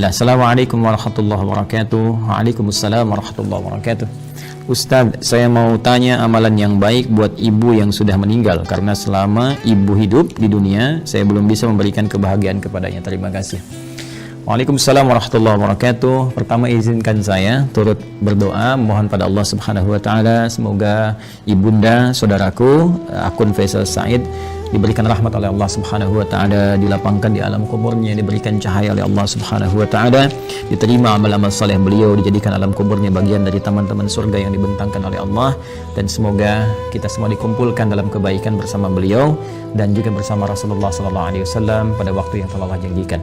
Assalamualaikum warahmatullahi wabarakatuh. Waalaikumsalam warahmatullahi wabarakatuh. Ustaz, saya mau tanya amalan yang baik buat ibu yang sudah meninggal, karena selama ibu hidup di dunia saya belum bisa memberikan kebahagiaan kepadanya. Terima kasih. Waalaikumsalam warahmatullahi wabarakatuh. Pertama izinkan saya turut berdoa mohon pada Allah Subhanahu wa taala semoga ibunda saudaraku akun Faisal Said diberikan rahmat oleh Allah Subhanahu wa taala, dilapangkan di alam kuburnya, diberikan cahaya oleh Allah Subhanahu wa taala, diterima amal-amal saleh beliau, dijadikan alam kuburnya bagian dari taman-taman surga yang dibentangkan oleh Allah, dan semoga kita semua dikumpulkan dalam kebaikan bersama beliau dan juga bersama Rasulullah sallallahu alaihi wasallam pada waktu yang telah Allah janjikan.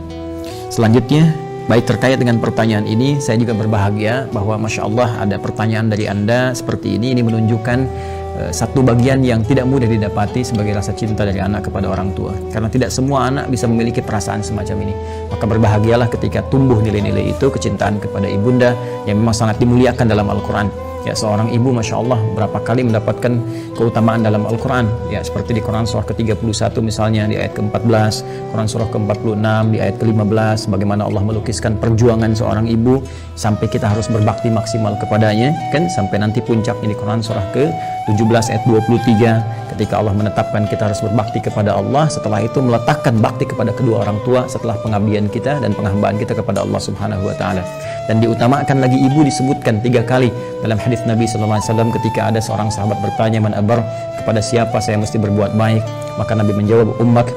Selanjutnya, baik terkait dengan pertanyaan ini, saya juga berbahagia bahwa Masya Allah ada pertanyaan dari Anda seperti ini menunjukkan satu bagian yang tidak mudah didapati sebagai rasa cinta dari anak kepada orang tua, karena tidak semua anak bisa memiliki perasaan semacam ini. Maka berbahagialah ketika tumbuh nilai-nilai itu, kecintaan kepada ibunda yang memang sangat dimuliakan dalam Al-Quran. Ya, seorang ibu Masya Allah berapa kali mendapatkan keutamaan dalam Al-Quran, ya, seperti di Quran surah ke-31 misalnya di ayat ke-14, Quran surah ke-46 di ayat ke-15, bagaimana Allah melukiskan perjuangan seorang ibu sampai kita harus berbakti maksimal kepadanya, kan, sampai nanti puncaknya di Quran surah ke-17 ayat 23 ketika Allah menetapkan kita harus berbakti kepada Allah, setelah itu meletakkan bakti kepada kedua orang tua setelah pengabdian kita dan penghambaan kita kepada Allah Subhanahu wa taala. Dan diutamakan lagi ibu disebutkan 3 kali dalam hadis Nabi sallallahu alaihi wasallam ketika ada seorang sahabat bertanya, "Man abar?" kepada siapa saya mesti berbuat baik? Maka Nabi menjawab, "Ummak,"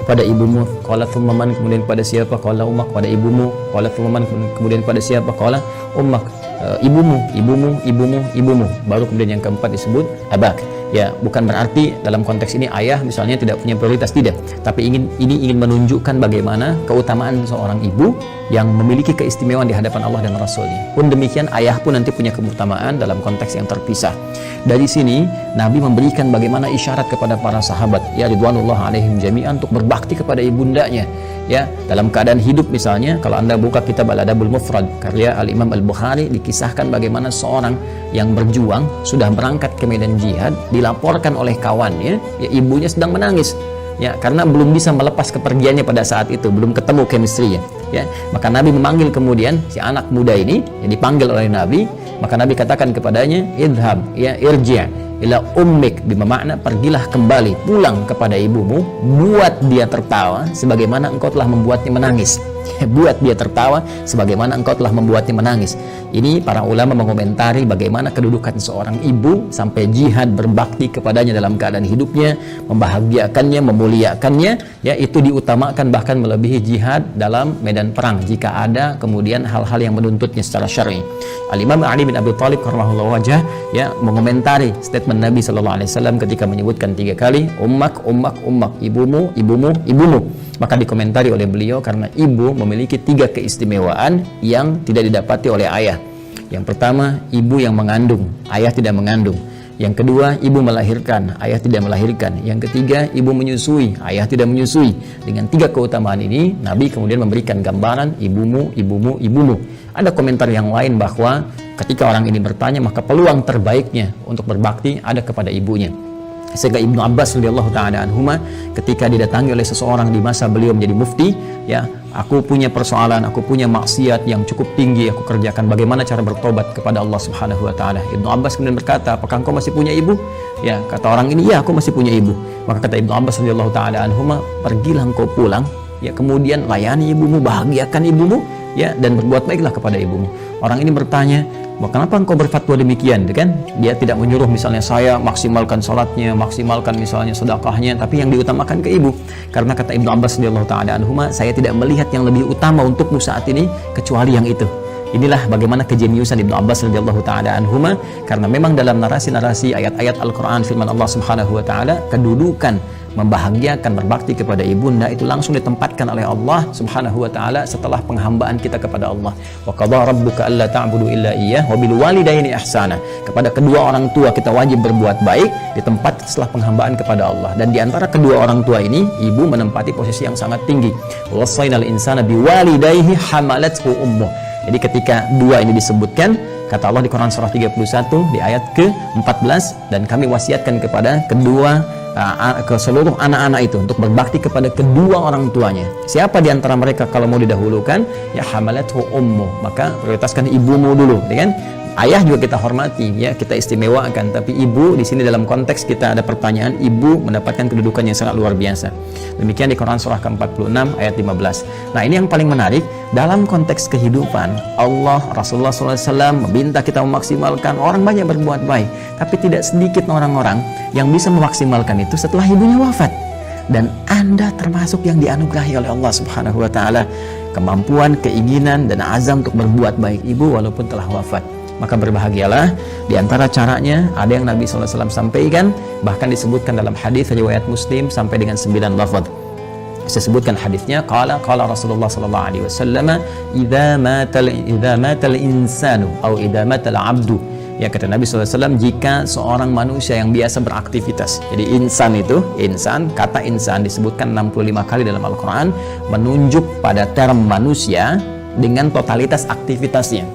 pada ibumu. Qala thumma man, kemudian pada siapa? Qala ummak, pada ibumu. Qala thumma man, kemudian pada siapa? Qala ummak, ibumu. Baru kemudian yang keempat disebut abak. Ya, bukan berarti dalam konteks ini ayah misalnya tidak punya prioritas, tidak, tapi ini ingin menunjukkan bagaimana keutamaan seorang ibu yang memiliki keistimewaan di hadapan Allah dan Rasulnya. Pun demikian ayah pun nanti punya keutamaan dalam konteks yang terpisah. Dari sini Nabi memberikan bagaimana isyarat kepada para sahabat, ya ridwanullah alaihim jami'an, untuk berbakti kepada ibundanya. Ya, dalam keadaan hidup misalnya, kalau Anda buka kitab Al-Adabul Mufrad karya Al-Imam Al-Bukhari, dikisahkan bagaimana seorang yang berjuang sudah berangkat ke medan jihad, dilaporkan oleh kawannya, ya ibunya sedang menangis. Ya, karena belum bisa melepas kepergiannya pada saat itu, belum ketemu chemistry-nya. Ya, maka Nabi memanggil kemudian si anak muda ini, yang dipanggil oleh Nabi, maka Nabi katakan kepadanya, "Idhab, ya irji' ila ummik," bermakna pergilah kembali, pulang kepada ibumu, buat dia tertawa sebagaimana engkau telah membuatnya menangis. Buat dia tertawa sebagaimana engkau telah membuatnya menangis. Ini para ulama mengomentari bagaimana kedudukan seorang ibu sampai jihad berbakti kepadanya dalam keadaan hidupnya, membahagiakannya, memuliakannya, ya itu diutamakan bahkan melebihi jihad dalam medan perang jika ada kemudian hal-hal yang menuntutnya secara syar'i. Al-Imam Ali bin Abi Thalib karramallahu wajhah, ya, mengomentari statement Nabi sallallahu alaihi wasallam ketika menyebutkan 3 kali ummak, ibumu. Maka dikomentari oleh beliau, karena ibu memiliki 3 keistimewaan yang tidak didapati oleh ayah. Yang pertama, ibu yang mengandung, ayah tidak mengandung. Yang kedua, ibu melahirkan, ayah tidak melahirkan. Yang ketiga, ibu menyusui, ayah tidak menyusui. Dengan 3 keutamaan ini, Nabi kemudian memberikan gambaran ibumu. Ada komentar yang lain bahwa ketika orang ini bertanya, maka peluang terbaiknya untuk berbakti ada kepada ibunya. Sehingga Ibnu Abbas radhiyallahu ta'ala anhuma ketika didatangi oleh seseorang di masa beliau menjadi mufti, ya, aku punya persoalan, aku punya maksiat yang cukup tinggi aku kerjakan, bagaimana cara bertobat kepada Allah Subhanahu wa taala? Ibnu Abbas kemudian berkata, "Apakah engkau masih punya ibu?" Ya, kata orang ini, "Ya, aku masih punya ibu." Maka kata Ibnu Abbas radhiyallahu ta'ala anhuma, "Pergilah engkau pulang, ya, kemudian layani ibumu, bahagiakan ibumu, ya, dan berbuat baiklah kepada ibumu." Orang ini bertanya, "Kenapa engkau berfatwa demikian?" Kan dia tidak menyuruh misalnya saya maksimalkan salatnya, maksimalkan misalnya sedekahnya, tapi yang diutamakan ke ibu. Karena kata Ibnu Abbas radhiyallahu taala anhuma, "Saya tidak melihat yang lebih utama untukmu saat ini kecuali yang itu." Inilah bagaimana kejeniusan Ibnu Abbas radhiyallahu taala anhuma, karena memang dalam narasi-narasi ayat-ayat Al-Qur'an firman Allah Subhanahu wa taala, kedudukan membahagiakan, berbakti kepada ibunda itu langsung ditempatkan oleh Allah Subhanahu wa taala setelah penghambaan kita kepada Allah. Wa qadha rabbuka alla ta'budu illa iyyah wa bil walidaini ihsana. Kepada kedua orang tua kita wajib berbuat baik di tempat setelah penghambaan kepada Allah. Dan di antara kedua orang tua ini, ibu menempati posisi yang sangat tinggi. Wasainal insana biwalidayhi hamalathu ummuh. Jadi ketika 2 ini disebutkan, kata Allah di Quran surah 31 di ayat ke-14, dan kami wasiatkan kepada kedua ke seluruh anak-anak itu untuk berbakti kepada kedua orang tuanya. Siapa di antara mereka kalau mau didahulukan? Ya hamalathu ummu, maka prioritaskan ibumu dulu, ya kan? Ayah juga kita hormati, ya kita istimewakan, tapi ibu di sini dalam konteks kita ada pertanyaan, ibu mendapatkan kedudukan yang sangat luar biasa. Demikian di Quran surah ke-46 ayat 15. Nah, ini yang paling menarik dalam konteks kehidupan. Allah, Rasulullah SAW meminta kita memaksimalkan, orang banyak berbuat baik, tapi tidak sedikit orang-orang yang bisa memaksimalkan itu setelah ibunya wafat. Dan Anda termasuk yang dianugerahi oleh Allah Subhanahu wa taala kemampuan, keinginan dan azam untuk berbuat baik ibu walaupun telah wafat. Maka berbahagialah. Di antara caranya ada yang Nabi SAW sampaikan, bahkan disebutkan dalam hadis riwayat Muslim sampai dengan 9 lafaz. Saya sebutkan hadisnya, qala Rasulullah sallallahu alaihi wasallam, idza matal insanu atau idza matal abdu. Ya, kata Nabi SAW, jika seorang manusia yang biasa beraktivitas. Jadi insan itu, kata insan disebutkan 65 kali dalam Al-Quran, menunjuk pada term manusia dengan totalitas aktivitasnya.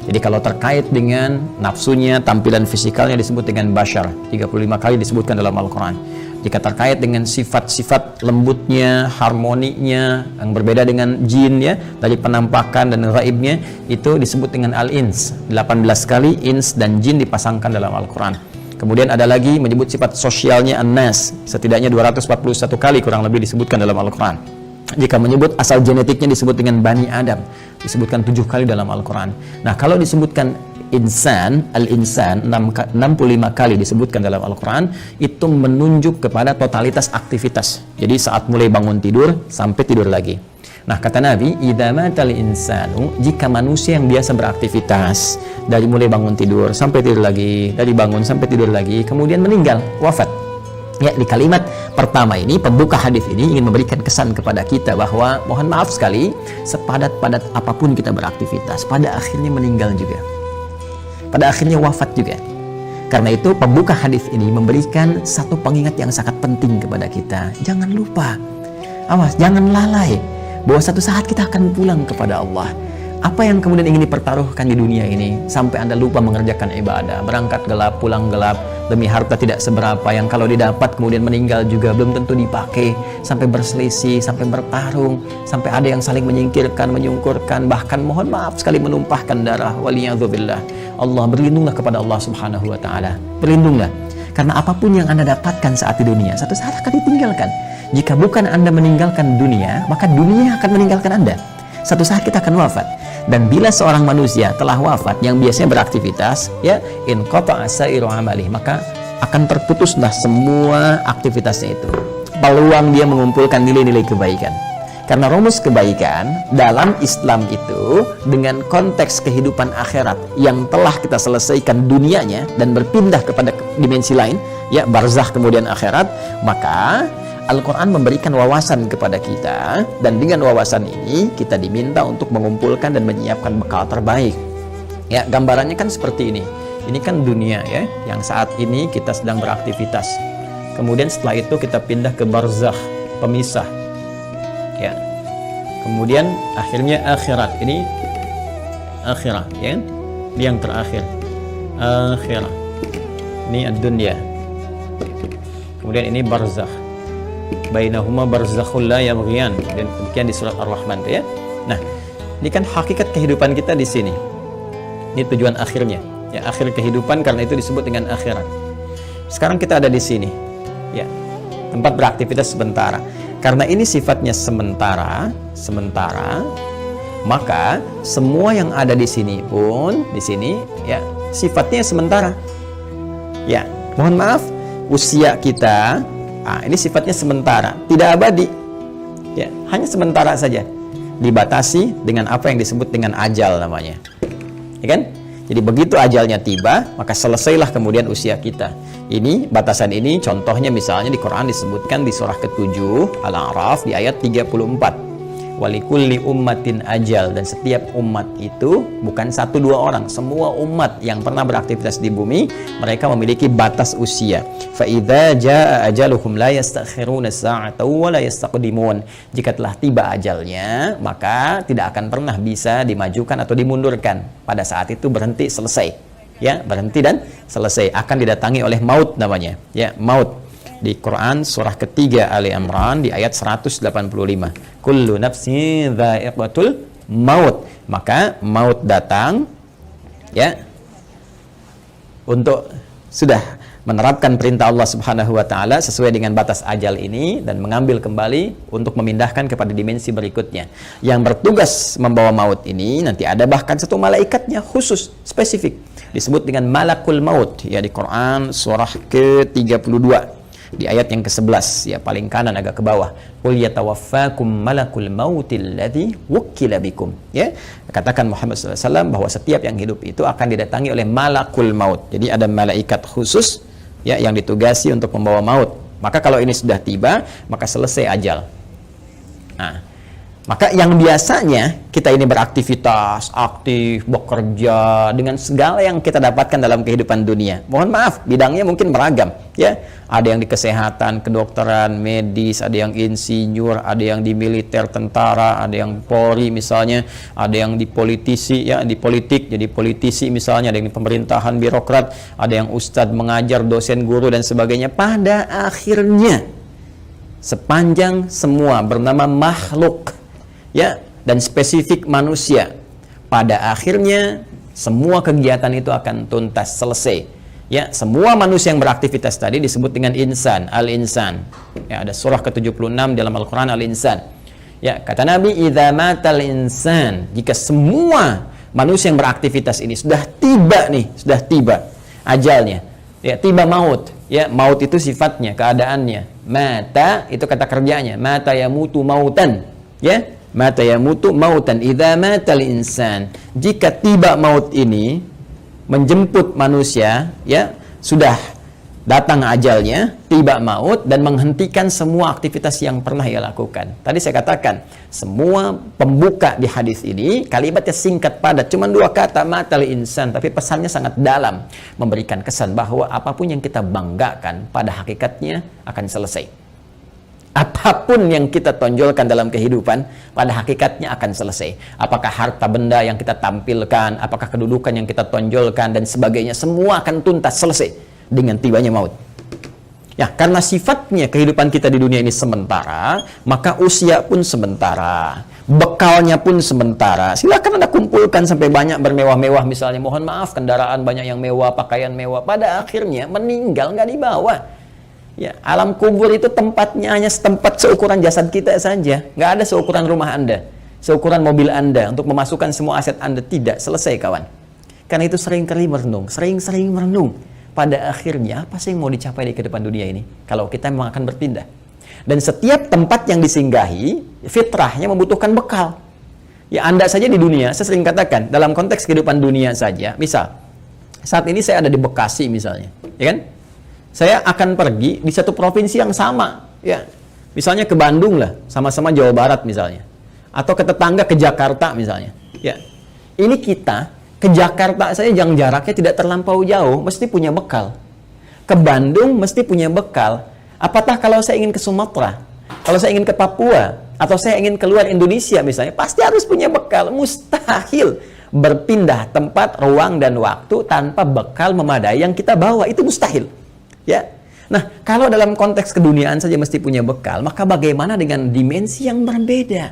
Jadi kalau terkait dengan nafsunya, tampilan fisikalnya disebut dengan bashar, 35 kali disebutkan dalam Al-Quran. Jika terkait dengan sifat-sifat lembutnya, harmoninya, yang berbeda dengan jin ya, dari penampakan dan gaibnya, itu disebut dengan al-ins. 18 kali ins dan jin dipasangkan dalam Al-Quran. Kemudian ada lagi menyebut sifat sosialnya an-nas, setidaknya 241 kali kurang lebih disebutkan dalam Al-Quran. Jika menyebut asal genetiknya disebut dengan Bani Adam, disebutkan 7 kali dalam Al-Quran. Nah, kalau disebutkan insan, al-insan 65 kali disebutkan dalam Al-Quran, itu menunjuk kepada totalitas aktivitas. Jadi saat mulai bangun tidur sampai tidur lagi. Nah, kata Nabi, idza matal insanu, jika manusia yang biasa beraktivitas dari mulai bangun tidur sampai tidur lagi, dari bangun sampai tidur lagi, kemudian meninggal, wafat. Ya, di kalimat pertama ini, pembuka hadis ini ingin memberikan kesan kepada kita bahwa mohon maaf sekali, sepadat-padat apapun kita beraktivitas, pada akhirnya meninggal juga. Pada akhirnya wafat juga. Karena itu pembuka hadis ini memberikan satu pengingat yang sangat penting kepada kita. Jangan lupa, awas, jangan lalai bahwa satu saat kita akan pulang kepada Allah. Apa yang kemudian ingin dipertaruhkan di dunia ini sampai Anda lupa mengerjakan ibadah, berangkat gelap, pulang gelap, demi harta tidak seberapa yang kalau didapat kemudian meninggal juga belum tentu dipakai, sampai berselisih, sampai bertarung, sampai ada yang saling menyingkirkan, menyungkurkan, bahkan mohon maaf sekali menumpahkan darah. Waliyadzubillah. Allah, berlindunglah kepada Allah Subhanahu wa taala. Berlindunglah. Karena apapun yang Anda dapatkan saat di dunia, satu saat akan ditinggalkan. Jika bukan Anda meninggalkan dunia, maka dunia akan meninggalkan Anda. Satu saat kita akan wafat. Dan bila seorang manusia telah wafat yang biasanya beraktivitas, ya, in qata'a sa'iru amalih, maka akan terputuslah semua aktivitasnya itu. Peluang dia mengumpulkan nilai-nilai kebaikan. Karena rumus kebaikan dalam Islam itu dengan konteks kehidupan akhirat yang telah kita selesaikan dunianya dan berpindah kepada dimensi lain, ya, barzakh kemudian akhirat, maka Al-Quran memberikan wawasan kepada kita, dan dengan wawasan ini kita diminta untuk mengumpulkan dan menyiapkan bekal terbaik. Ya, gambarannya kan seperti ini. Ini kan dunia ya, yang saat ini kita sedang beraktivitas. Kemudian setelah itu kita pindah ke barzakh, pemisah. Ya. Kemudian akhirnya akhirat. Ini akhirat, ya. Ini yang terakhir. Akhirat. Ini ad-dunya. Kemudian ini barzakh. Bainahuma barzakhul la yabghiyan, dan demikian di surat Ar-Rahman ya. Nah, ini kan hakikat kehidupan kita di sini. Ini tujuan akhirnya, ya, akhir kehidupan, karena itu disebut dengan akhirat. Sekarang kita ada di sini, ya, tempat beraktivitas sementara. Karena ini sifatnya sementara, maka semua yang ada di sini pun di sini, ya, sifatnya sementara. Ya, mohon maaf, usia kita, ini sifatnya sementara, tidak abadi, ya, hanya sementara saja, dibatasi dengan apa yang disebut dengan ajal namanya, ya kan? Jadi begitu ajalnya tiba, maka selesailah kemudian usia kita. Ini batasan ini, contohnya misalnya di Quran disebutkan di surah ke-7 Al-A'raf di ayat 34. Walikulli ummatin ajal, dan setiap umat itu bukan 1-2 orang, semua umat yang pernah beraktivitas di bumi, mereka memiliki batas usia. Fa idza jaa ajaluhum la yastakhiruna sa'atan wa la yastaqdimun. Jika telah tiba ajalnya, maka tidak akan pernah bisa dimajukan atau dimundurkan. Pada saat itu berhenti, selesai. Ya, berhenti dan selesai, akan didatangi oleh maut namanya, ya, maut. di Quran surah ketiga Ali Imran di ayat 185. Kullu nafsin dha'iqatul maut. Maka maut datang ya untuk sudah menerapkan perintah Allah Subhanahu wa taala sesuai dengan batas ajal ini dan mengambil kembali untuk memindahkan kepada dimensi berikutnya. Yang bertugas membawa maut ini nanti ada bahkan satu malaikatnya khusus spesifik disebut dengan malakul maut ya di Quran surah ke-32 di ayat yang ke-11 ya paling kanan agak ke bawah. Qul yatawaffakum malakul mautil ladzi wukkila bikum. Ya, katakan Muhammad SAW bahwa setiap yang hidup itu akan didatangi oleh malakul maut. Jadi ada malaikat khusus ya yang ditugasi untuk membawa maut. Maka kalau ini sudah tiba, maka selesai ajal. Nah, maka yang biasanya kita ini beraktivitas, aktif, bekerja dengan segala yang kita dapatkan dalam kehidupan dunia. Mohon maaf, bidangnya mungkin beragam, ya. Ada yang di kesehatan, kedokteran, medis, ada yang insinyur, ada yang di militer, tentara, ada yang Polri misalnya, ada yang di politisi, ya, di politik, jadi politisi misalnya, ada yang di pemerintahan, birokrat, ada yang ustadz mengajar, dosen, guru dan sebagainya. Pada akhirnya, sepanjang semua bernama makhluk, ya, dan spesifik manusia, pada akhirnya semua kegiatan itu akan tuntas selesai. Ya, semua manusia yang beraktivitas tadi disebut dengan insan, al-insan. Ya, ada surah ke-76 dalam Al-Qur'an al-insan. Ya, kata Nabi, "Idza matal insan", jika semua manusia yang beraktivitas ini sudah tiba nih, sudah tiba ajalnya. Ya, tiba maut. Ya, maut itu sifatnya, keadaannya. Mata itu kata kerjanya, mata yamutu mautan. Ya, mata yamutu mautan. Idza matal insan, jika tiba maut ini menjemput manusia, ya, sudah datang ajalnya, tiba maut dan menghentikan semua aktivitas yang pernah ia lakukan. Tadi saya katakan, semua pembuka di hadis ini kalimatnya singkat padat, cuma 2 kata, matal insan, tapi pesannya sangat dalam, memberikan kesan bahwa apapun yang kita banggakan pada hakikatnya akan selesai. Apapun yang kita tonjolkan dalam kehidupan, pada hakikatnya akan selesai. Apakah harta benda yang kita tampilkan, apakah kedudukan yang kita tonjolkan, dan sebagainya, semua akan tuntas selesai dengan tibanya maut. Ya, karena sifatnya kehidupan kita di dunia ini sementara, maka usia pun sementara, bekalnya pun sementara. Silakan Anda kumpulkan sampai banyak bermewah-mewah misalnya. Mohon maaf, kendaraan banyak yang mewah, pakaian mewah. Pada akhirnya meninggal nggak dibawa. Ya, alam kubur itu tempatnya hanya setempat seukuran jasad kita saja. Nggak ada seukuran rumah Anda, seukuran mobil Anda untuk memasukkan semua aset Anda. Tidak selesai, kawan. Karena itu sering-kali merenung, sering-sering merenung. Pada akhirnya, apa sih yang mau dicapai di kehidupan dunia ini? Kalau kita memang akan berpindah. Dan setiap tempat yang disinggahi, fitrahnya membutuhkan bekal. Ya, Anda saja di dunia, saya sering katakan, dalam konteks kehidupan dunia saja, misal, saat ini saya ada di Bekasi misalnya, ya kan? Saya akan pergi di satu provinsi yang sama, ya. Misalnya ke Bandung lah, sama-sama Jawa Barat misalnya. Atau ke tetangga ke Jakarta misalnya. Ya. Ini kita ke Jakarta saja yang jaraknya tidak terlampau jauh, mesti punya bekal. Ke Bandung mesti punya bekal. Apatah kalau saya ingin ke Sumatera, kalau saya ingin ke Papua, atau saya ingin keluar Indonesia misalnya, pasti harus punya bekal. Mustahil berpindah tempat, ruang, dan waktu tanpa bekal memadai yang kita bawa. Itu mustahil. Ya, nah kalau dalam konteks keduniaan saja mesti punya bekal, maka bagaimana dengan dimensi yang berbeda?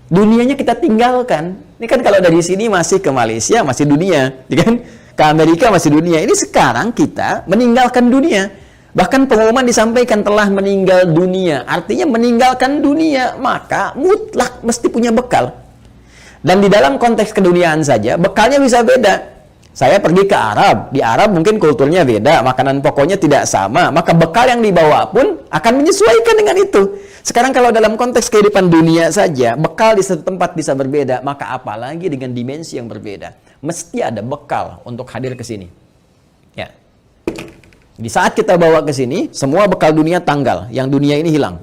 Dunianya kita tinggalkan. Ini kan kalau dari sini masih ke Malaysia masih dunia, ya kan? Ke Amerika masih dunia. Ini sekarang kita meninggalkan dunia. Bahkan pengumuman disampaikan telah meninggal dunia. Artinya meninggalkan dunia, maka mutlak mesti punya bekal. Dan di dalam konteks keduniaan saja bekalnya bisa beda. Saya pergi ke Arab, di Arab mungkin kulturnya beda, makanan pokoknya tidak sama, maka bekal yang dibawa pun akan menyesuaikan dengan itu. Sekarang kalau dalam konteks kehidupan dunia saja, bekal di satu tempat bisa berbeda, maka apalagi dengan dimensi yang berbeda. Mesti ada bekal untuk hadir ke sini. Ya. Di saat kita bawa ke sini, semua bekal dunia tanggal, yang dunia ini hilang.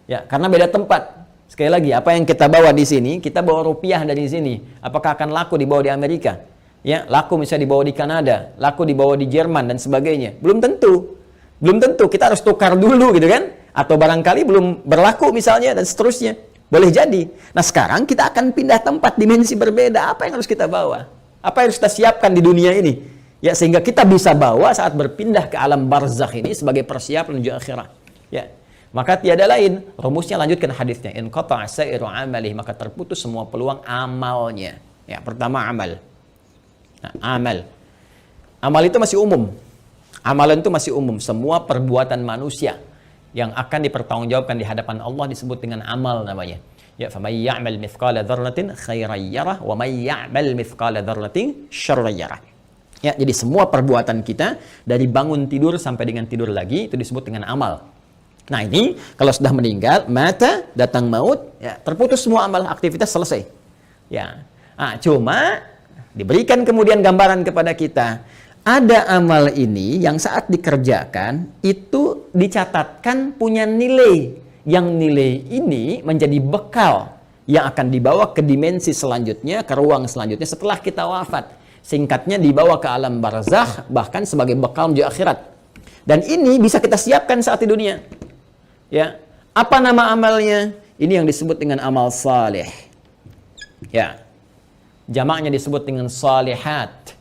Ya, karena beda tempat. Sekali lagi, apa yang kita bawa di sini, kita bawa rupiah dari sini. Apakah akan laku dibawa di Amerika? Ya, laku misalnya dibawa di Kanada, laku dibawa di Jerman dan sebagainya. Belum tentu. Belum tentu, kita harus tukar dulu gitu kan? Atau barangkali belum berlaku misalnya dan seterusnya. Boleh jadi. Nah, sekarang kita akan pindah tempat, dimensi berbeda. Apa yang harus kita bawa? Apa yang harus kita siapkan di dunia ini? Ya, sehingga kita bisa bawa saat berpindah ke alam barzakh ini sebagai persiapan menuju akhirat. Ya. Maka tiada lain, rumusnya lanjutkan hadisnya. In qata'a sa'iru amalihi, maka terputus semua peluang amalnya. Ya, pertama amal. Nah, amal. Amal itu masih umum. Amalan itu masih umum. Semua perbuatan manusia yang akan dipertanggungjawabkan di hadapan Allah disebut dengan amal namanya. Ya, faman ya'mal mithqala dzarratin khairan yarah wa man ya'mal mithqala dzarratin syarran yarah. Ya, jadi semua perbuatan kita dari bangun tidur sampai dengan tidur lagi itu disebut dengan amal. Nah, ini kalau sudah meninggal, mata, datang maut, ya, terputus semua amal, aktivitas selesai. Ya. Nah, cuma diberikan kemudian gambaran kepada kita, ada amal ini yang saat dikerjakan itu dicatatkan punya nilai. Yang nilai ini menjadi bekal yang akan dibawa ke dimensi selanjutnya, ke ruang selanjutnya setelah kita wafat. Singkatnya dibawa ke alam barzakh, bahkan sebagai bekal menuju akhirat. Dan ini bisa kita siapkan saat di dunia. Ya, apa nama amalnya? Ini yang disebut dengan amal saleh. Ya, jamaknya disebut dengan salihat.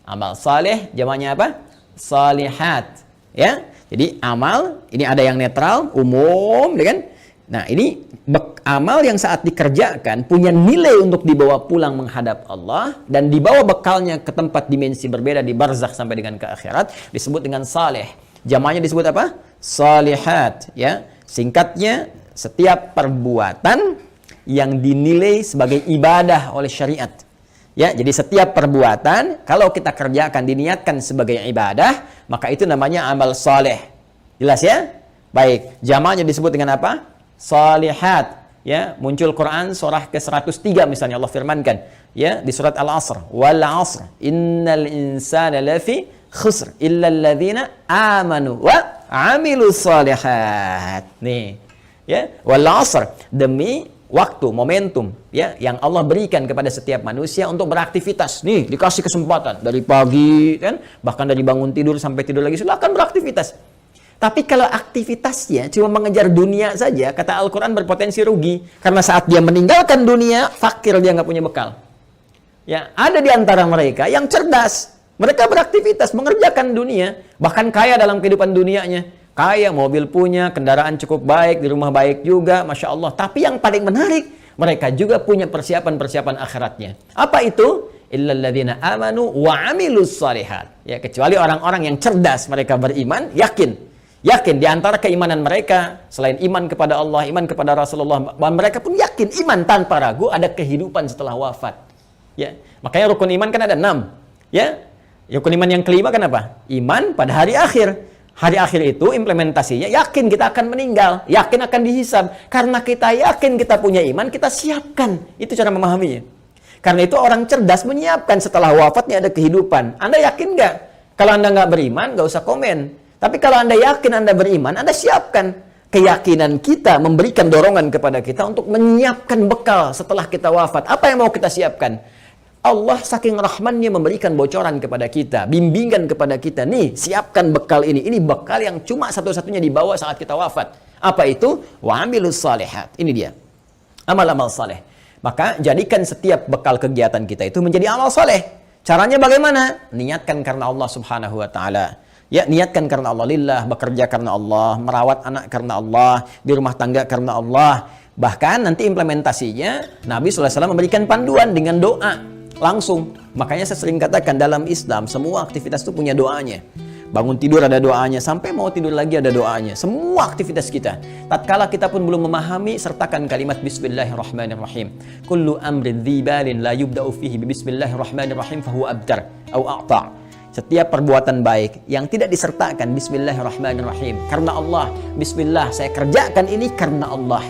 Amal saleh, jamaknya apa? Salihat. Ya, jadi amal ini ada yang netral, umum, kan? Nah, ini amal yang saat dikerjakan punya nilai untuk dibawa pulang menghadap Allah dan dibawa bekalnya ke tempat dimensi berbeda di barzakh sampai dengan ke akhirat disebut dengan saleh. Jamaknya disebut apa? Salihat. Ya. Singkatnya, setiap perbuatan yang dinilai sebagai ibadah oleh syariat. Ya, jadi setiap perbuatan kalau kita kerjakan diniatkan sebagai ibadah, maka itu namanya amal saleh. Jelas ya? Baik, jamaknya disebut dengan apa? Salihat. Ya, muncul Quran surah ke-103 misalnya Allah firmankan, ya, di surat Al-Asr, wal 'asr innal insana lafi khusr illa alladzina amanu wa 'amilus shalihat. Nih, ya, wal 'asr, demi waktu, momentum, ya, yang Allah berikan kepada setiap manusia untuk beraktivitas. Nih, dikasih kesempatan dari pagi, kan, bahkan dari bangun tidur sampai tidur lagi silakan beraktivitas. Tapi kalau aktivitasnya cuma mengejar dunia saja, kata Al-Quran berpotensi rugi. Karena saat dia meninggalkan dunia, fakir, dia nggak punya bekal. Ya, ada di antara mereka yang cerdas. Mereka beraktivitas, mengerjakan dunia. Bahkan kaya dalam kehidupan dunianya. Kaya, mobil punya, kendaraan cukup baik, di rumah baik juga, Masya Allah. Tapi yang paling menarik, mereka juga punya persiapan-persiapan akhiratnya. Apa itu? Illalladzina amanu wa amilus shalihat. Ya, kecuali orang-orang yang cerdas, mereka beriman, yakin di antara keimanan mereka selain iman kepada Allah, iman kepada Rasulullah, mereka pun yakin iman tanpa ragu ada kehidupan setelah wafat. Ya, makanya rukun iman kan ada 6. Ya, rukun iman yang kelima kan apa? Iman pada hari akhir. Hari akhir itu implementasinya yakin kita akan meninggal, yakin akan dihisab. Karena kita yakin kita punya iman, kita siapkan. Itu cara memahaminya. Karena itu orang cerdas menyiapkan setelah wafatnya ada kehidupan. Anda yakin nggak? Kalau Anda nggak beriman, nggak usah komen. Tapi kalau Anda yakin Anda beriman, Anda siapkan. Keyakinan kita memberikan dorongan kepada kita untuk menyiapkan bekal setelah kita wafat. Apa yang mau kita siapkan? Allah saking rahmannya memberikan bocoran kepada kita, bimbingan kepada kita. Nih, siapkan bekal ini. Ini bekal yang cuma satu-satunya dibawa saat kita wafat. Apa itu? Wa amilus shalihat. Ini dia. Amal-amal saleh. Maka jadikan setiap bekal kegiatan kita itu menjadi amal saleh. Caranya bagaimana? Niatkan karena Allah Subhanahu wa taala. Ya, niatkan karena Allah lillah, bekerja karena Allah, merawat anak karena Allah, di rumah tangga karena Allah. Bahkan nanti implementasinya Nabi SAW memberikan panduan dengan doa langsung. Makanya saya sering katakan dalam Islam semua aktivitas itu punya doanya. Bangun tidur ada doanya, sampai mau tidur lagi ada doanya. Semua aktivitas kita. Tatkala kita pun belum memahami, sertakan kalimat Bismillahirrahmanirrahim. Kullu amrin dzibalin la yubda'u fihi Bismillahirrahmanirrahim fahuwa abtar au a'ta'. Setiap perbuatan baik yang tidak disertakan Bismillahirrahmanirrahim, karena Allah, Bismillah, saya kerjakan ini karena Allah.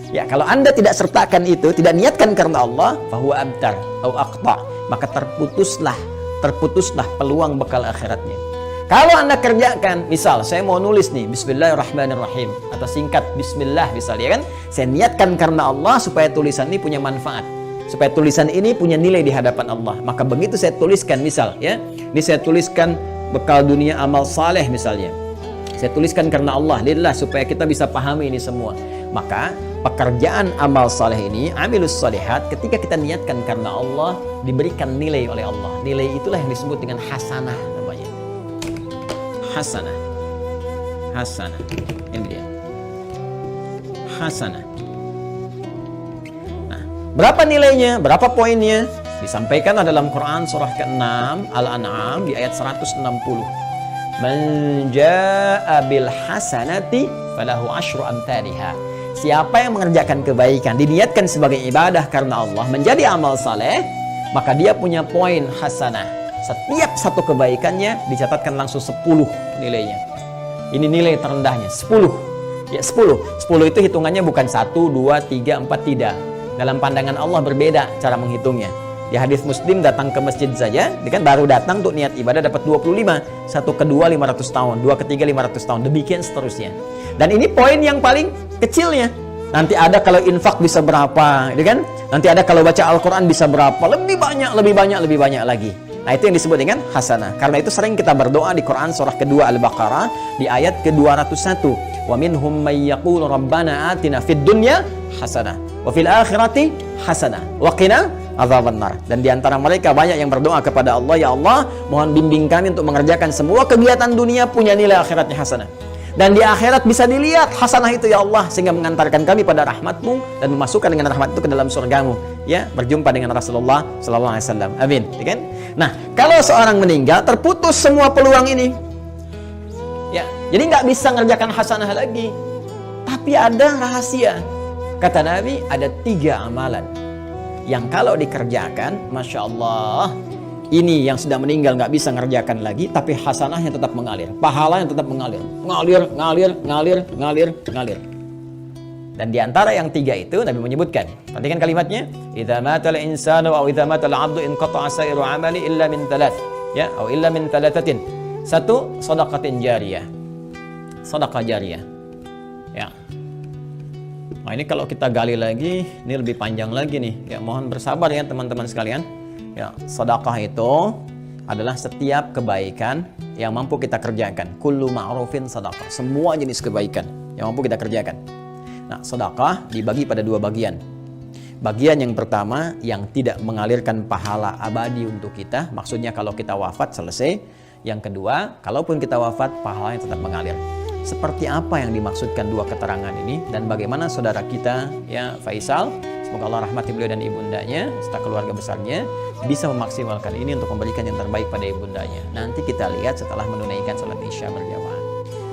Ya, kalau Anda tidak sertakan itu, tidak niatkan karena Allah, fahuwa abtar au aqta, maka terputuslah peluang bekal akhiratnya. Kalau Anda kerjakan, misal saya mau nulis nih Bismillahirrahmanirrahim atau singkat Bismillah misalnya, kan, saya niatkan karena Allah supaya tulisan ini punya manfaat, supaya tulisan ini punya nilai di hadapan Allah. Maka begitu saya tuliskan, misal ya, ini saya tuliskan bekal dunia amal saleh misalnya, saya tuliskan karena Allah lillah, supaya kita bisa pahami ini semua. Maka pekerjaan amal saleh ini, amilus shalihat, ketika kita niatkan karena Allah, diberikan nilai oleh Allah. Nilai itulah yang disebut dengan hasanah namanya. Hasanah. Hasanah. Ini dia. Hasanah. Nah, berapa nilainya? Berapa poinnya? Disampaikan dalam Quran surah ke-6 Al-An'am di ayat 160. Man jaa'a bil hasanati falahu asyru amthaliha. Siapa yang mengerjakan kebaikan diniatkan sebagai ibadah karena Allah menjadi amal saleh, maka dia punya poin hasanah. Setiap satu kebaikannya dicatatkan langsung 10 nilainya. Ini nilai terendahnya 10. Ya 10. 10 itu hitungannya bukan 1, 2, 3, 4 tidak. Dalam pandangan Allah berbeda cara menghitungnya. Di hadis Muslim datang ke masjid saja, dia kan baru datang untuk niat ibadah dapat 25, satu kedua 500 tahun, dua ketiga 500 tahun, demikian seterusnya. Dan ini poin yang paling kecilnya. Nanti ada kalau infak bisa berapa, gitu kan? Nanti ada kalau baca Al-Quran bisa berapa, lebih banyak lagi. Nah, itu yang disebut dengan hasanah. Karena itu sering kita berdoa di Quran surah kedua Al-Baqarah di ayat ke-201. Wa minhum may yaqulu rabbana atina fid dunya hasanah wa fil akhirati hasanah wa qina adzabannar. Dan di antara mereka banyak yang berdoa kepada Allah, ya Allah, mohon bimbing kami untuk mengerjakan semua kegiatan dunia punya nilai akhiratnya hasanah. Dan di akhirat bisa dilihat hasanah itu ya Allah, sehingga mengantarkan kami pada rahmat-Mu dan memasukkan dengan rahmat itu ke dalam surga-Mu, ya, berjumpa dengan Rasulullah sallallahu alaihi wasallam. Amin, ya kan? Nah, kalau seorang meninggal terputus semua peluang ini. Ya, jadi nggak bisa mengerjakan hasanah lagi. Tapi ada rahasia. Kata Nabi, ada 3 amalan yang kalau dikerjakan, Masya Allah, ini yang sudah meninggal nggak bisa ngerjakan lagi, tapi hasanahnya tetap mengalir, pahalanya tetap mengalir, ngalir. Dan di antara yang 3 itu Nabi menyebutkan, perhatikan kalimatnya, idza matal insanu aw idza matal 'abdu inqata'a sa'iru 'amali illa min 3, ya, atau illa min 3. 1, shadaqatin jariyah. Sedekah jariyah. Ya. Nah, ini kalau kita gali lagi, ini lebih panjang lagi nih. Ya, mohon bersabar ya teman-teman sekalian. Ya, sedekah itu adalah setiap kebaikan yang mampu kita kerjakan. Kullu ma'rufin sedekah. Semua jenis kebaikan yang mampu kita kerjakan. Nah, sedekah dibagi pada 2 bagian. Bagian yang pertama yang tidak mengalirkan pahala abadi untuk kita, maksudnya kalau kita wafat selesai. Yang kedua, kalaupun kita wafat, pahalanya tetap mengalir. Seperti apa yang dimaksudkan 2 keterangan ini, dan bagaimana saudara kita, ya, Faisal, semoga Allah rahmati beliau dan ibundanya serta keluarga besarnya, bisa memaksimalkan ini untuk memberikan yang terbaik pada ibundanya. Nanti kita lihat setelah menunaikan salat Isya berjamaah.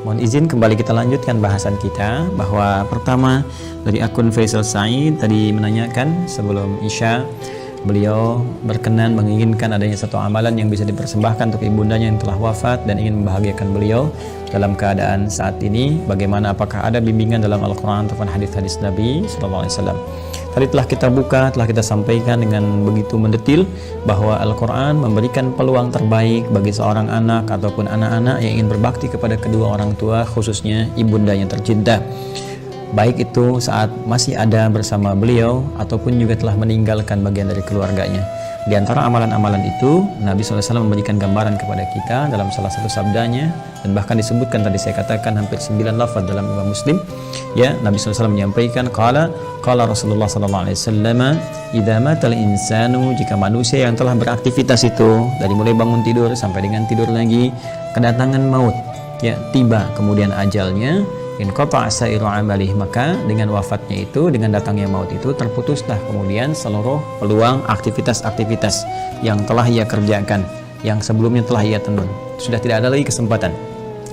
Mohon izin kembali kita lanjutkan bahasan kita, bahwa pertama dari akun Faisal Said tadi menanyakan sebelum Isya, beliau berkenan menginginkan adanya satu amalan yang bisa dipersembahkan untuk ibundanya yang telah wafat dan ingin membahagiakan beliau dalam keadaan saat ini. Bagaimana, apakah ada bimbingan dalam Al-Quran ataupun hadis-hadis Nabi SAW? Tadi telah kita buka, telah kita sampaikan dengan begitu mendetil bahwa Al-Quran memberikan peluang terbaik bagi seorang anak ataupun anak-anak yang ingin berbakti kepada kedua orang tua, khususnya ibundanya tercinta, baik itu saat masih ada bersama beliau ataupun juga telah meninggalkan bagian dari keluarganya. Di antara amalan-amalan itu, Nabi SAW memberikan gambaran kepada kita dalam salah satu sabdanya, dan bahkan disebutkan tadi saya katakan hampir 9 lafaz dalam Imam Muslim. Ya, Nabi SAW menyampaikan, qala Rasulullah SAW, idza matal insanu, jika manusia yang telah beraktivitas itu dari mulai bangun tidur sampai dengan tidur lagi, kedatangan maut, ya, tiba kemudian ajalnya, inqata'a sa'iru amalih, maka dengan wafatnya itu, dengan datangnya maut itu, terputuslah kemudian seluruh peluang aktivitas-aktivitas yang telah ia kerjakan, yang sebelumnya telah ia tenun. Sudah tidak ada lagi kesempatan.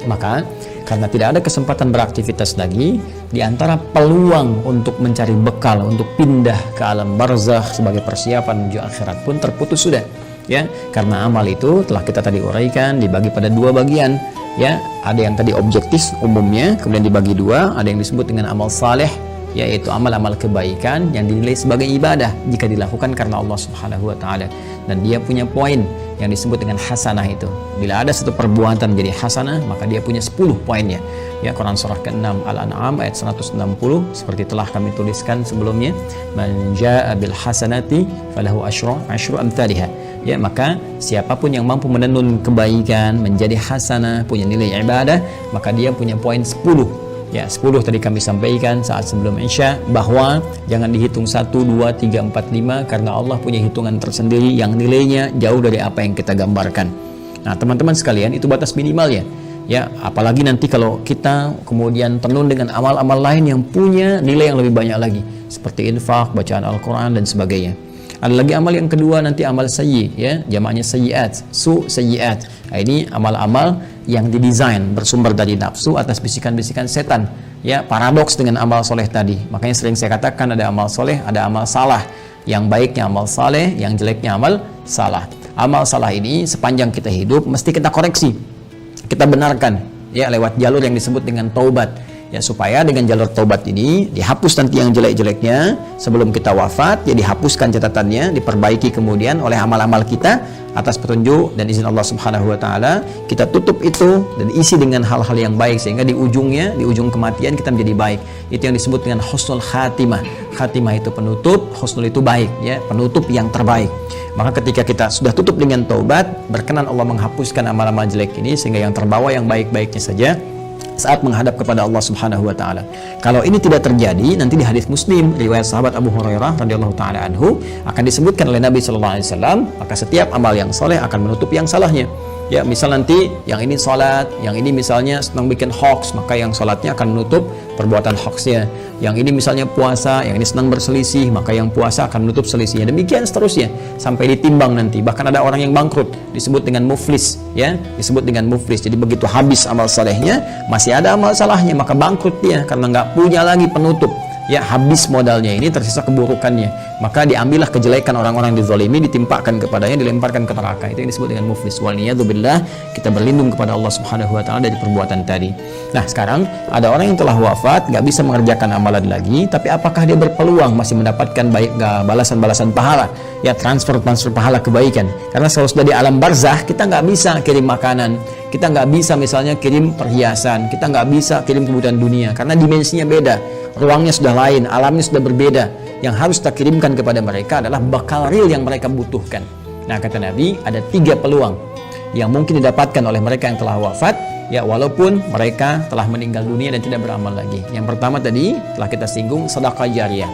Maka karena tidak ada kesempatan beraktivitas lagi, di antara peluang untuk mencari bekal untuk pindah ke alam barzakh sebagai persiapan menuju akhirat pun terputus sudah, ya, karena amal itu telah kita tadi uraikan dibagi pada 2 bagian. Ya, ada yang tadi objektif umumnya, kemudian dibagi 2, ada yang disebut dengan amal saleh, yaitu amal-amal kebaikan yang dinilai sebagai ibadah jika dilakukan karena Allah Subhanahu wa taala, dan dia punya poin yang disebut dengan hasanah itu. Bila ada satu perbuatan menjadi hasanah, maka dia punya 10 poinnya. Ya, Quran surah ke-6 Al-An'am ayat 160 seperti telah kami tuliskan sebelumnya, man jaa'a bil hasanati falahu asyru amthaliha. Ya, maka siapapun yang mampu menenun kebaikan menjadi hasanah, punya nilai ibadah, maka dia punya poin 10. Ya, 10 tadi kami sampaikan saat sebelum Isya, bahwa jangan dihitung 1, 2, 3, 4, 5, karena Allah punya hitungan tersendiri yang nilainya jauh dari apa yang kita gambarkan. Nah, teman-teman sekalian, itu batas minimalnya. Ya, apalagi nanti kalau kita kemudian tenun dengan amal-amal lain yang punya nilai yang lebih banyak lagi, seperti infak, bacaan Al-Quran dan sebagainya. Ada lagi amal yang kedua nanti amal sayyi, ya, jamaknya sayyiat, sayyiat. Nah, ini amal-amal yang didesain bersumber dari nafsu atas bisikan-bisikan setan. Ya, paradoks dengan amal soleh tadi. Makanya sering saya katakan ada amal soleh, ada amal salah. Yang baiknya amal saleh, yang jeleknya amal salah. Amal salah ini sepanjang kita hidup mesti kita koreksi, kita benarkan, ya, lewat jalur yang disebut dengan taubat. Ya, supaya dengan jalur taubat ini dihapus nanti yang jelek-jeleknya sebelum kita wafat, ya dihapuskan catatannya, diperbaiki kemudian oleh amal-amal kita atas petunjuk dan izin Allah Subhanahu wa taala. Kita tutup itu dan isi dengan hal-hal yang baik sehingga di ujungnya, di ujung kematian kita menjadi baik. Itu yang disebut dengan husnul khatimah. Khatimah itu penutup, husnul itu baik, ya, penutup yang terbaik. Maka ketika kita sudah tutup dengan taubat, berkenan Allah menghapuskan amal-amal jelek ini sehingga yang terbawa yang baik-baiknya saja saat menghadap kepada Allah Subhanahu wa taala. Kalau ini tidak terjadi, nanti di hadis Muslim riwayat sahabat Abu Hurairah radhiyallahu taala anhu akan disebutkan oleh Nabi sallallahu alaihi wasallam, maka setiap amal yang soleh akan menutup yang salahnya. Ya, misal nanti yang ini salat, yang ini misalnya senang bikin hoax, maka yang salatnya akan menutup perbuatan hoaxnya. Yang ini misalnya puasa, yang ini senang berselisih, maka yang puasa akan menutup selisihnya. Demikian seterusnya sampai ditimbang nanti. Bahkan ada orang yang bangkrut disebut dengan muflis, ya, disebut dengan muflis. Jadi begitu habis amal salehnya, masih ada amal salahnya, maka bangkrut dia karena nggak punya lagi penutup. Ya, habis modalnya ini, tersisa keburukannya, maka diambillah kejelekan orang-orang dizalimi, ditimpakan kepadanya, dilemparkan ke neraka. Itu yang disebut dengan muflis. Waliyadzubillah, kita berlindung kepada Allah Subhanahu wa taala dari perbuatan tadi. Nah, sekarang ada orang yang telah wafat, nggak bisa mengerjakan amalan lagi, tapi apakah dia berpeluang masih mendapatkan baik balasan-balasan pahala? Ya, transfer pahala kebaikan. Karena kalau sudah di alam barzah, kita nggak bisa kirim makanan, kita nggak bisa misalnya kirim perhiasan, kita nggak bisa kirim kebutuhan dunia, karena dimensinya beda. Ruangnya sudah lain, alamnya sudah berbeda. Yang harus kita kirimkan kepada mereka adalah bakal real yang mereka butuhkan. Nah, kata Nabi, ada 3 peluang yang mungkin didapatkan oleh mereka yang telah wafat, ya, walaupun mereka telah meninggal dunia dan tidak beramal lagi. Yang pertama tadi telah kita singgung, sedekah jariyah.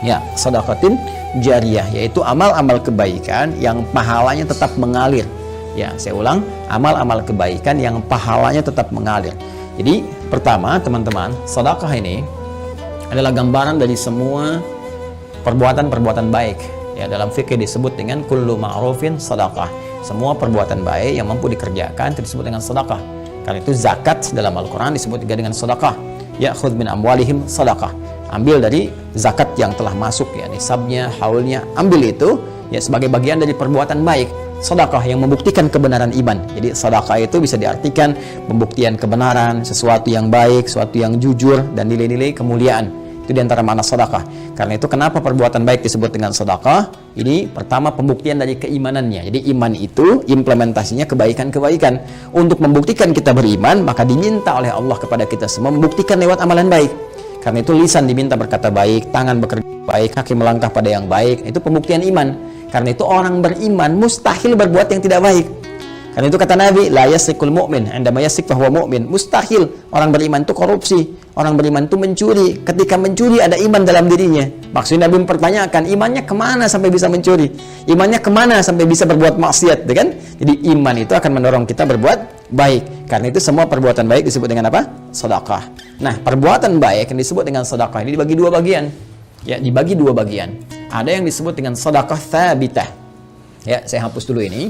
Ya, sedekatin jariyah, yaitu amal-amal kebaikan yang pahalanya tetap mengalir. Ya, saya ulang, amal-amal kebaikan yang pahalanya tetap mengalir. Jadi, pertama, teman-teman, sedekah ini adalah gambaran dari semua perbuatan-perbuatan baik. Ya, dalam fikih disebut dengan kullu ma'rufin sedekah. Semua perbuatan baik yang mampu dikerjakan itu disebut dengan sedekah. Karena itu zakat dalam Al-Qur'an disebut juga dengan sedekah. Ya, khudz min amwalihim sedekah. Ambil dari zakat yang telah masuk, ya, nisabnya, haulnya, ambil itu, ya, sebagai bagian dari perbuatan baik. Sedekah yang membuktikan kebenaran iman. Jadi sedekah itu bisa diartikan pembuktian kebenaran, sesuatu yang baik, sesuatu yang jujur, dan nilai-nilai kemuliaan. Itu diantara makna sedekah. Karena itu kenapa perbuatan baik disebut dengan sedekah? Ini pertama pembuktian dari keimanannya. Jadi iman itu implementasinya kebaikan-kebaikan. Untuk membuktikan kita beriman, maka diminta oleh Allah kepada kita semua membuktikan lewat amalan baik. Karena itu lisan diminta berkata baik, tangan bekerja baik, kaki melangkah pada yang baik. Itu pembuktian iman. Karena itu orang beriman mustahil berbuat yang tidak baik. Karena itu kata Nabi, la yasikul mu'min, indama yasik fahuwa mu'min. Mustahil orang beriman itu korupsi, orang beriman itu mencuri. Ketika mencuri ada iman dalam dirinya. Maksudnya Nabi mempertanyakan, imannya kemana sampai bisa mencuri? Imannya kemana sampai bisa berbuat maksiat, kan? Jadi iman itu akan mendorong kita berbuat baik. Karena itu semua perbuatan baik disebut dengan apa? Sedekah. Nah, perbuatan baik yang disebut dengan sedekah ini dibagi 2 bagian. Ya, dibagi 2 bagian. Ada yang disebut dengan sedekah tsabitah. Ya, saya hapus dulu ini.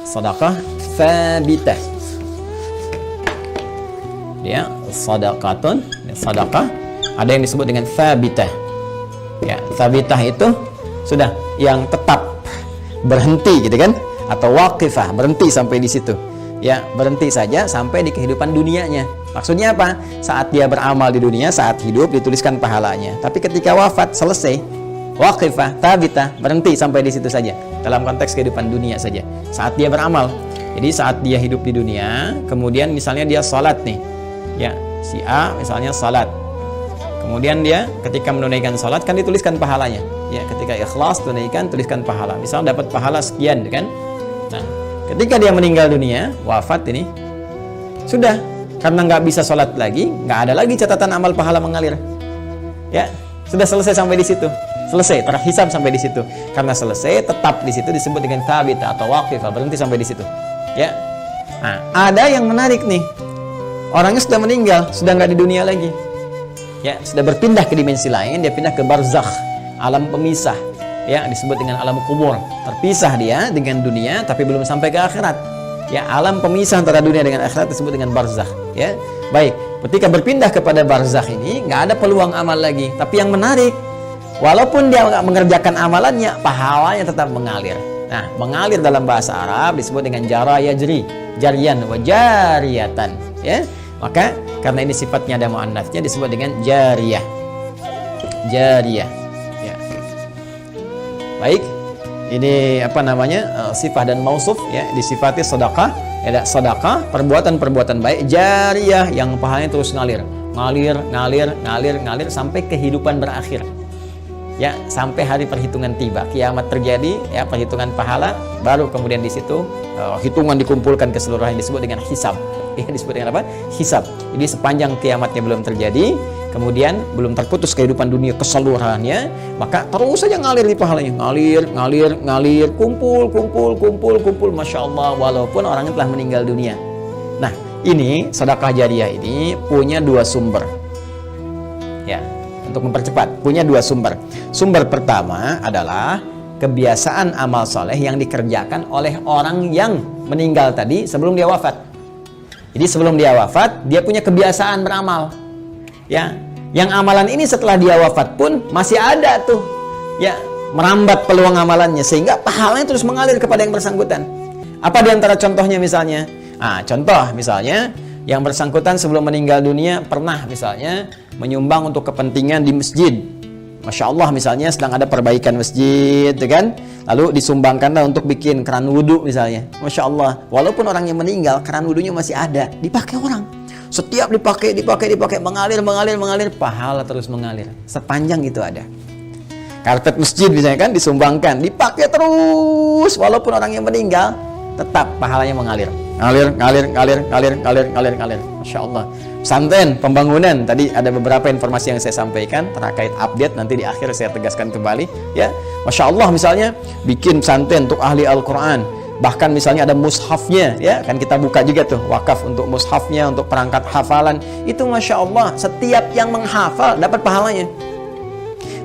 Sedekah tsabitah. Ya, sedekatun, sedekah. Ada yang disebut dengan tsabitah. Ya, tsabitah itu sudah yang tetap, berhenti gitu kan? Atau waqifah, berhenti sampai di situ. Ya, berhenti saja sampai di kehidupan dunianya. Maksudnya apa? Saat dia beramal di dunia, saat hidup dituliskan pahalanya. Tapi ketika wafat selesai, waqifah, tsabitah, berhenti sampai di situ saja. Dalam konteks kehidupan dunia saja. Saat dia beramal. Jadi saat dia hidup di dunia, kemudian misalnya dia salat nih. Ya, si A misalnya salat. Kemudian dia ketika menunaikan salat kan dituliskan pahalanya. Ya, ketika ikhlas tunaikan, tuliskan pahala. Misal dapat pahala sekian, kan? Nah, ketika dia meninggal dunia, wafat ini, sudah, karena nggak bisa sholat lagi, nggak ada lagi catatan amal pahala mengalir. Ya, sudah selesai sampai di situ. Selesai, terhisab sampai di situ. Karena selesai, tetap di situ disebut dengan tsabitah atau waqifah, berhenti sampai di situ. Ya, Nah, ada yang menarik nih. Orangnya sudah meninggal, sudah nggak di dunia lagi. Ya, sudah berpindah ke dimensi lain, dia pindah ke barzakh, alam pemisah. Ya, disebut dengan alam kubur. Terpisah dia dengan dunia tapi belum sampai ke akhirat. Ya, alam pemisah antara dunia dengan akhirat disebut dengan barzakh. Ya. Baik, ketika berpindah kepada barzakh ini nggak ada peluang amal lagi. Tapi yang menarik, walaupun dia nggak mengerjakan amalannya, pahalanya tetap mengalir. Nah, mengalir dalam bahasa Arab disebut dengan jara yajri, jarian wa jariyatan. Ya. Maka karena ini sifatnya ada muannats disebut dengan jariyah. Jariyah. Ya. Baik. Ini apa namanya? Sifat dan mausuf ya, disifati sedekah, ada sedekah, perbuatan-perbuatan baik jariyah yang pahalanya terus ngalir. Ngalir sampai kehidupan berakhir. Ya, sampai hari perhitungan tiba, kiamat terjadi, ya perhitungan pahala, baru kemudian di situ hitungan dikumpulkan keseluruhan disebut dengan hisab. Ya, disebut dengan apa? Hisab. Jadi sepanjang kiamatnya belum terjadi, kemudian belum terputus kehidupan dunia keseluruhannya, maka terus saja ngalir di pahalanya, ngalir, kumpul, masya Allah, walaupun orangnya telah meninggal dunia. Nah, ini sedekah jariyah ini punya dua sumber. Ya. Untuk mempercepat, punya dua sumber. Sumber pertama adalah kebiasaan amal soleh yang dikerjakan oleh orang yang meninggal tadi sebelum dia wafat. Jadi sebelum dia wafat, dia punya kebiasaan beramal. Ya, yang amalan ini setelah dia wafat pun masih ada tuh. Ya, merambat peluang amalannya sehingga pahalanya terus mengalir kepada yang bersangkutan. Apa di antara contohnya misalnya? Contoh misalnya yang bersangkutan sebelum meninggal dunia pernah misalnya menyumbang untuk kepentingan di masjid. Masya Allah misalnya sedang ada perbaikan masjid, kan? Lalu disumbangkanlah untuk bikin keran wudhu misalnya. Masya Allah, walaupun orang yang meninggal, keran wudhunya masih ada, dipakai orang. Setiap dipakai, mengalir, pahala terus mengalir. Sepanjang itu ada. Karpet masjid misalnya kan disumbangkan, dipakai terus, walaupun orang yang meninggal, tetap pahalanya mengalir. Ngalir. Masya Allah. Pesantren, pembangunan, tadi ada beberapa informasi yang saya sampaikan terkait update, nanti di akhir saya tegaskan kembali ya. Masya Allah misalnya bikin pesantren untuk ahli Al-Quran, bahkan misalnya ada mushafnya ya, kan kita buka juga tuh wakaf untuk mushafnya, untuk perangkat hafalan itu. Masya Allah, setiap yang menghafal dapat pahalanya.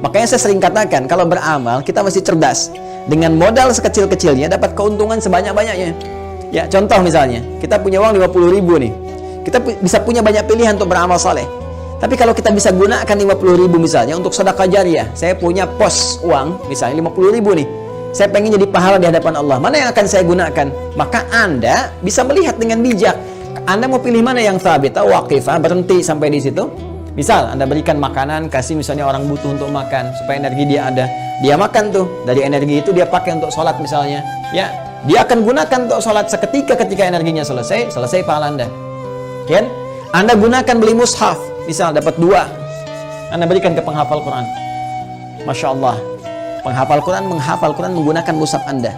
Makanya saya sering katakan kalau beramal kita mesti cerdas, dengan modal sekecil-kecilnya dapat keuntungan sebanyak-banyaknya ya. Contoh misalnya kita punya uang 50.000 nih, kita bisa punya banyak pilihan untuk beramal saleh. Tapi kalau kita bisa gunakan 50.000 misalnya untuk sedekah jariyah, saya punya pos uang misalnya 50.000 nih, saya pengen jadi pahala di hadapan Allah, mana yang akan saya gunakan? Maka Anda bisa melihat dengan bijak. Anda mau pilih mana yang thabit, waqifah, berhenti sampai di situ. Misal Anda berikan makanan, kasih misalnya orang butuh untuk makan supaya energi dia ada, dia makan tuh, dari energi itu dia pakai untuk sholat misalnya ya, dia akan gunakan untuk sholat seketika. Ketika energinya selesai pahala Anda. Kan? Anda gunakan beli mushaf, misal dapat 2, Anda berikan ke penghafal Quran. Masya Allah, penghafal Quran menghafal Quran menggunakan mushaf Anda.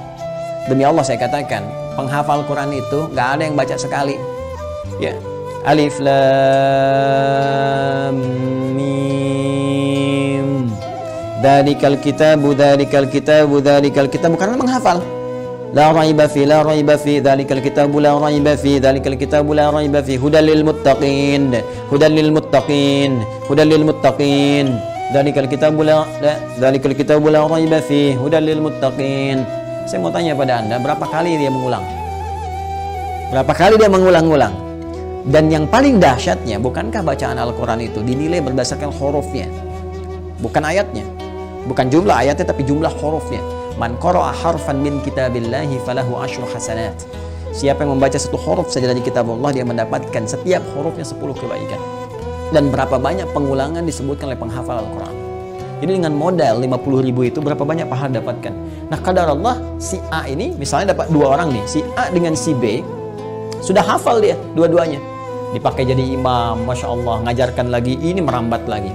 Demi Allah saya katakan, penghafal Quran itu nggak ada yang baca sekali. Ya, Alif Lam Mim, Dzalikal kitabu, bukan menghafal. La raiba fi, dzalikal kitabu la raiba fi, hudal lil muttaqin, dzalikal kitabu la raiba fi, hudal lil muttaqin. Saya mau tanya pada Anda, berapa kali dia mengulang? Dan yang paling dahsyatnya, bukankah bacaan Al-Quran itu dinilai berdasarkan hurufnya, bukan ayatnya, bukan jumlah ayatnya tapi jumlah hurufnya. Man qara'a harfan min kitabillahi falahu asyru hasanat. Siapa yang membaca satu huruf saja dari kitab Allah, dia mendapatkan setiap hurufnya 10 kebaikan. Dan berapa banyak pengulangan disebutkan oleh penghafal Al-Quran. Jadi dengan modal 50.000 itu berapa banyak pahala dapatkan. Nah, kadar Allah, si A ini misalnya dapat 2 orang nih, si A dengan si B sudah hafal dia dua-duanya, dipakai jadi imam, Masya Allah, ngajarkan lagi, ini merambat lagi,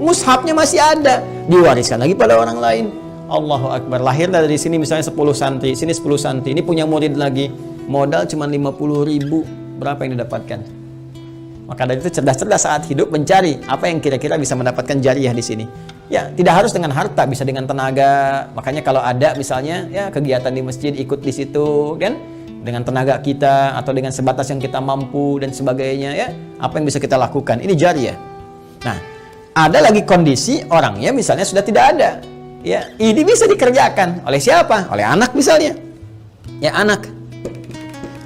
mushafnya masih ada, diwariskan lagi pada orang lain. Allahu Akbar, lahir dari sini misalnya 10 santri, sini 10 santri, ini punya murid lagi, modal cuma 50.000, berapa yang didapatkan? Maka dari itu cerdas-cerdas saat hidup mencari apa yang kira-kira bisa mendapatkan jariyah di sini. Ya, tidak harus dengan harta, bisa dengan tenaga. Makanya kalau ada misalnya ya kegiatan di masjid, ikut di situ, kan? dengan tenaga kita atau dengan sebatas yang kita mampu dan sebagainya, ya, apa yang bisa kita lakukan, ini jariyah. Nah, ada lagi kondisi orangnya misalnya sudah tidak ada, ya, ini bisa dikerjakan oleh siapa? Oleh anak misalnya, ya, anak.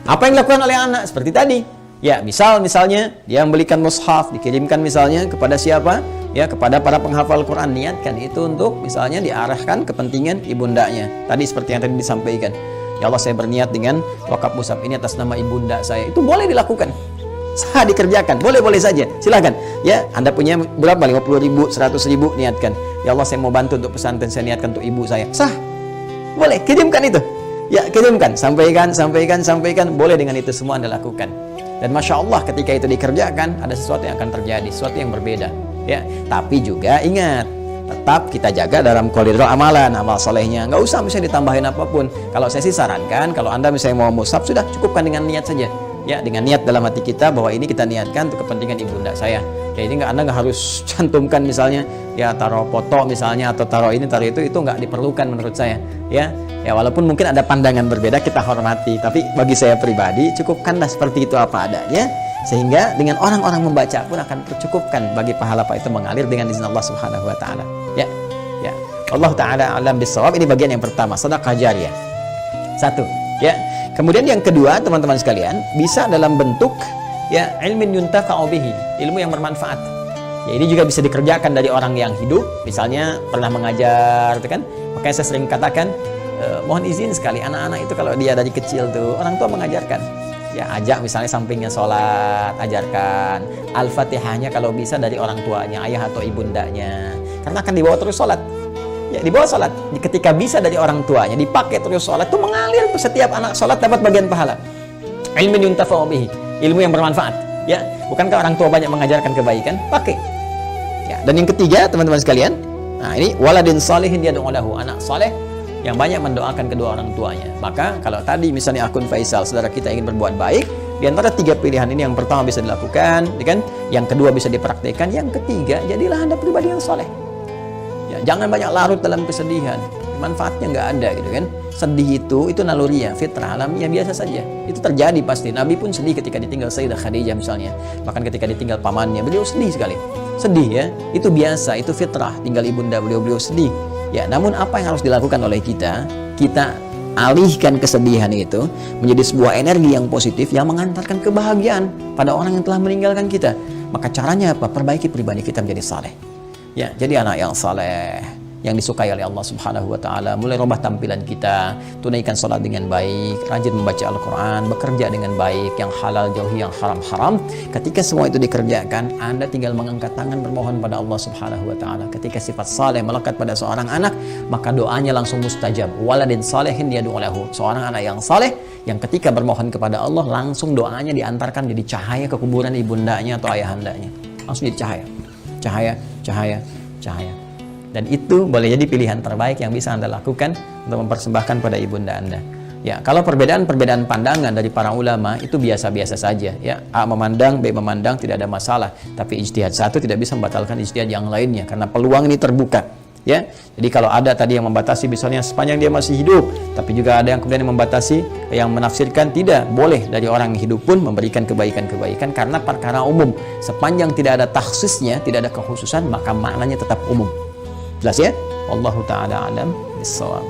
Apa yang dilakukan oleh anak? Seperti tadi, ya, misalnya dia membelikan mushaf, dikirimkan misalnya kepada siapa? Ya, kepada para penghafal Quran, niatkan itu untuk misalnya diarahkan kepentingan ibundanya. Tadi seperti yang tadi disampaikan. Ya Allah, saya berniat dengan wakaf mushaf ini atas nama ibunda saya. Itu boleh dilakukan. Sah dikerjakan. Boleh-boleh saja. Silakan. Ya, Anda punya berapa? 50.000, 100.000, niatkan. Ya Allah, saya mau bantu untuk pesantren, saya niatkan untuk ibu saya. Sah. Boleh, kirimkan itu. Ya, kirimkan. Sampaikan. Boleh, dengan itu semua Anda lakukan. Dan Masya Allah, ketika itu dikerjakan, ada sesuatu yang akan terjadi. Sesuatu yang berbeda. Ya, tapi juga ingat, tetap kita jaga dalam koridor amalan, amal solehnya. Nggak usah misalnya ditambahin apapun. Kalau saya sih sarankan, kalau Anda misalnya mau mushaf, sudah cukupkan dengan niat saja. Ya, dengan niat dalam hati kita bahwa ini kita niatkan untuk kepentingan ibunda saya. Ya, ini Anda nggak harus cantumkan misalnya, ya, taruh foto misalnya atau taruh ini taruh itu nggak diperlukan menurut saya. Ya, walaupun mungkin ada pandangan berbeda, kita hormati. Tapi bagi saya pribadi, cukupkanlah seperti itu apa adanya. Sehingga dengan orang-orang membaca pun akan tercukupkan bagi pahala itu mengalir dengan izin Allah Subhanahu wa taala. Ya. Allah taala alam bisawab. Ini bagian yang pertama, sedekah jariyah. Satu, ya. Kemudian yang kedua, teman-teman sekalian, bisa dalam bentuk, ya, ilmin yuntafa'u bihi, ilmu yang bermanfaat. Ya, ini juga bisa dikerjakan dari orang yang hidup, misalnya pernah mengajar, itu kan. Makanya saya sering katakan, mohon izin sekali anak-anak itu kalau dia dari kecil tuh orang tua mengajarkan. Ya, ajak misalnya sampingnya sholat, ajarkan Al-Fatihahnya kalau bisa dari orang tuanya, ayah atau ibundanya, karena akan dibawa terus sholat. Ya, dibawa sholat. Ketika bisa dari orang tuanya, dipakai terus sholat, itu mengalir tuh, setiap anak sholat dapat bagian pahala. Ilmin yuntafa'u bihi, ilmu yang bermanfaat. Ya, bukankah orang tua banyak mengajarkan kebaikan? Pakai. Ya, dan yang ketiga, teman-teman sekalian, nah ini waladin salihin yad'u lahu, anak saleh yang banyak mendoakan kedua orang tuanya. Maka kalau tadi misalnya akun Faisal, saudara kita ingin berbuat baik, di antara tiga pilihan ini yang pertama bisa dilakukan, kan? Yang kedua bisa dipraktikkan, yang ketiga jadilah Anda pribadi yang soleh. Ya, jangan banyak larut dalam kesedihan, manfaatnya nggak ada gitu kan. Sedih itu naluriah, fitrah alamiah biasa saja. Itu terjadi pasti. Nabi pun sedih ketika ditinggal Sayyidah Khadijah misalnya. Bahkan ketika ditinggal pamannya, beliau sedih sekali. Sedih, ya, itu biasa, itu fitrah. Tinggal ibunda beliau sedih. Ya, namun apa yang harus dilakukan oleh kita? Kita alihkan kesedihan itu menjadi sebuah energi yang positif yang mengantarkan kebahagiaan pada orang yang telah meninggalkan kita. Maka caranya apa? Perbaiki pribadi kita menjadi saleh. Ya, jadi anak yang saleh, yang disukai oleh Allah Subhanahu wa taala. Mulai rubah tampilan kita, tunaikan salat dengan baik, rajin membaca Al-Qur'an, bekerja dengan baik, yang halal jauhi yang haram-haram. Ketika semua itu dikerjakan, Anda tinggal mengangkat tangan bermohon pada Allah Subhanahu wa taala. Ketika sifat saleh melekat pada seorang anak, maka doanya langsung mustajab. Waladin salihin yad'u lahu. Seorang anak yang saleh yang ketika bermohon kepada Allah, langsung doanya diantarkan jadi cahaya ke kuburan ibundanya atau ayahandanya. Langsung jadi cahaya. Dan itu boleh jadi pilihan terbaik yang bisa Anda lakukan untuk mempersembahkan pada ibunda Anda. Ya, kalau perbedaan pandangan dari para ulama itu biasa-biasa saja. Ya, A memandang, B memandang, tidak ada masalah. Tapi ijtihad satu tidak bisa membatalkan ijtihad yang lainnya karena peluang ini terbuka. Ya, jadi kalau ada tadi yang membatasi misalnya sepanjang dia masih hidup, tapi juga ada yang kemudian membatasi, yang menafsirkan tidak boleh dari orang yang hidup pun memberikan kebaikan-kebaikan karena perkara umum. Sepanjang tidak ada takhsisnya, tidak ada kekhususan, maka maknanya tetap umum. Jelas ya? Wallahu ta'ala alam bissawab.